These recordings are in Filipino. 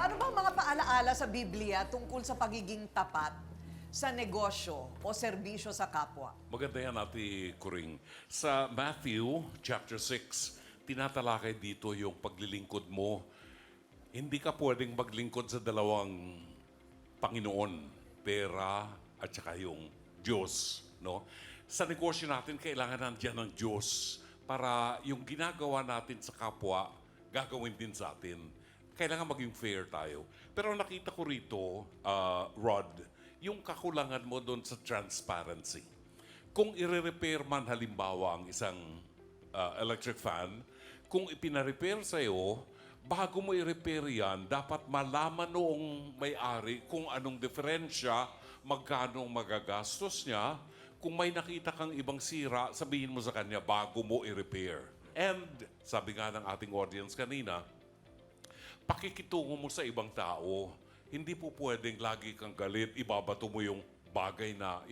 ano ba ang mga paalaala sa Biblia tungkol sa pagiging tapat sa negosyo o serbisyo sa kapwa? Maganda yan, Ate Kuring. Sa Matthew chapter 6, tinatalakay dito yung paglilingkod mo. Hindi ka pwedeng maglingkod sa dalawang Panginoon, pera at saka yung Diyos. No? Sa negosyo natin, kailangan nandiyan ng Diyos para yung ginagawa natin sa kapwa, gagawin din sa atin. Kailangan maging fair tayo. Pero nakita ko rito, Rod, yung kakulangan mo doon sa transparency. Kung i-repair man halimbawa ang isang electric fan, kung ipina-repair sa'yo, bago mo i-repair yan, dapat malaman noong may-ari kung anong diferensya, magkano magagastos niya. Kung may nakita kang ibang sira, sabihin mo sa kanya bago mo i-repair. And sabi nga ng ating audience kanina, pakikitungo mo sa ibang tao. Hindi po pwedeng lagi kang galit, ibabato mo yung bagay na,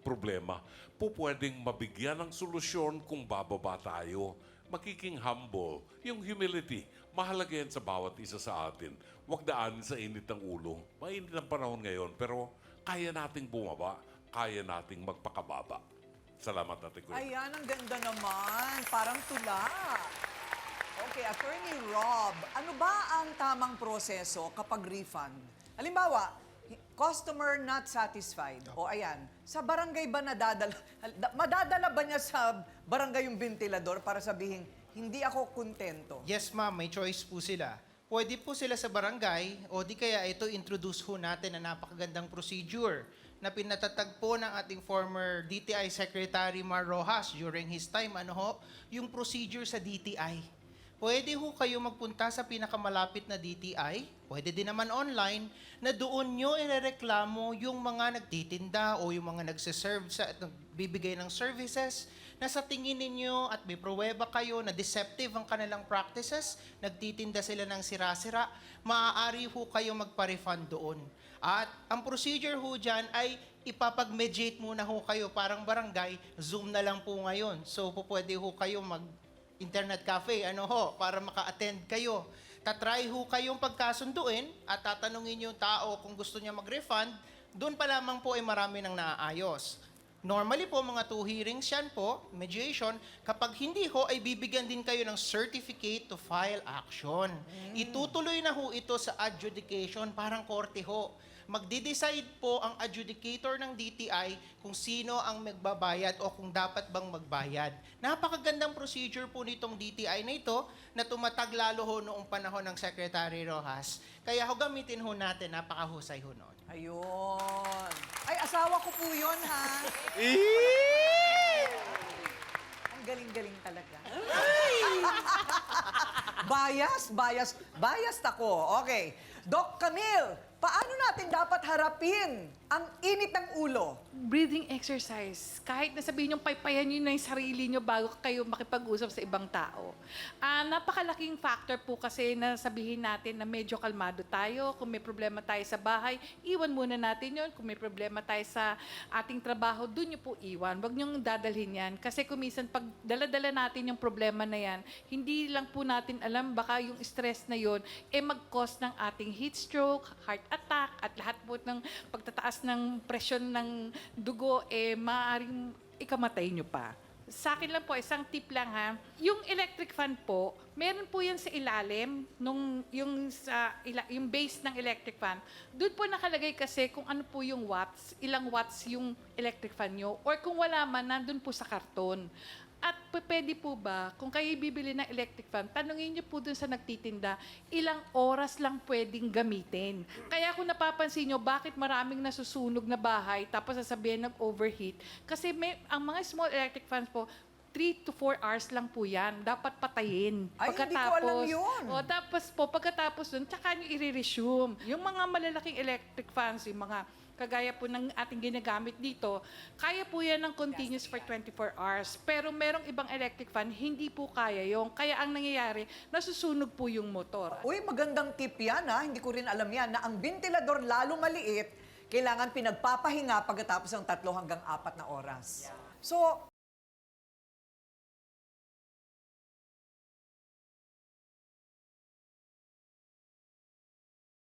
problema. Po pwedeng mabigyan ng solusyon kung bababa tayo. Magiging humble. Yung humility, mahalaga yan sa bawat isa sa atin. Huwag daanin sa init ng ulo. Mainit ang panahon ngayon, pero kaya nating bumaba, kaya nating magpakababa. Salamat natin, Kuya. Ayan, ang ganda naman. Parang tula. Okay, Attorney Rob, ano ba ang tamang proseso kapag refund? Halimbawa, customer not satisfied. O ayan, sa barangay ba madadala ba niya sa barangay yung ventilador para sabihin, hindi ako kontento? Yes, ma'am. May choice po sila. Pwede po sila sa barangay o di kaya ito introduce ho natin na napakagandang procedure na pinatatagpo ng ating former DTI Secretary Mar Rojas during his time. Yung procedure sa DTI. Pwede ho kayo magpunta sa pinakamalapit na DTI, pwede din naman online, na doon nyo irereklamo yung mga nagtitinda o yung mga nagsiserve sa at nagbibigay ng services na sa tingin ninyo at may pruweba kayo na deceptive ang kanilang practices, nagtitinda sila ng sira-sira, maaari ho kayo magpa-refund doon. At ang procedure ho dyan ay ipapag-mediate muna ho kayo, parang barangay, Zoom na lang po ngayon. So pwede ho kayo internet cafe, para maka-attend kayo. Tatry ho kayong pagkasunduin at tatanungin yung tao kung gusto niya mag-refund, doon pa lamang po ay marami nang naaayos. Normally po, mga 2 hearings yan po, mediation, kapag hindi ho, ay bibigyan din kayo ng certificate to file action. Itutuloy na ho ito sa adjudication, parang korte ho. Magde-decide po ang adjudicator ng DTI kung sino ang magbabayad o kung dapat bang magbayad. Napakagandang procedure po nitong DTI na ito na tumatag lalo ho noong panahon ng Secretary Rojas. Kaya ho gamitin ho natin, napakahusay ho noon. Ayun. Ay, asawa ko po yun, ha? Ang galing-galing talaga. Biased ako. Okay. Doc Camille, paano natin dapat harapin ang init ng ulo? Breathing exercise. Kahit na sabihin yung paypayan nyo na yung sarili nyo bago kayo makipag-usap sa ibang tao. Napakalaking factor po kasi na sabihin natin na medyo kalmado tayo. Kung may problema tayo sa bahay, iwan muna natin yun. Kung may problema tayo sa ating trabaho, dun nyo po iwan. Huwag nyo dadalhin yan. Kasi kung minsan pag dala-dala natin yung problema na yan, hindi lang po natin alam, baka yung stress na yun, mag-cause ng ating heat stroke, heart attack, at lahat po ng pagtataas ng presyon ng dugo, maaaring ikamatay nyo pa. Sa akin lang po, isang tip lang ha. Yung electric fan po, meron po yan sa ilalim, yung base ng electric fan. Doon po nakalagay kasi kung ano po yung watts, ilang watts yung electric fan nyo, or kung wala man, nandun po sa karton. At pwede po ba, kung kayo bibili ng electric fan, tanungin niyo po dun sa nagtitinda, ilang oras lang pwedeng gamitin. Kaya kung napapansin niyo, bakit maraming nasusunog na bahay, tapos sasabihin nag-overheat, kasi ang mga small electric fans po, 3 to 4 hours lang po yan. Dapat patayin. Ay, hindi ko alam yun. Tapos po, pagkatapos dun, tsaka nyo i-resume. Yung mga malalaking electric fans, yung mga kagaya po ng ating ginagamit dito, kaya po yan ng continuous for 24 hours. Pero merong ibang electric fan, hindi po kaya yung. Kaya ang nangyayari, nasusunog po yung motor. Uy, magandang tip yan, ha? Hindi ko rin alam yan, na ang ventilador lalo maliit, kailangan pinagpapahinga pagkatapos ng 3 hanggang 4 na oras. So,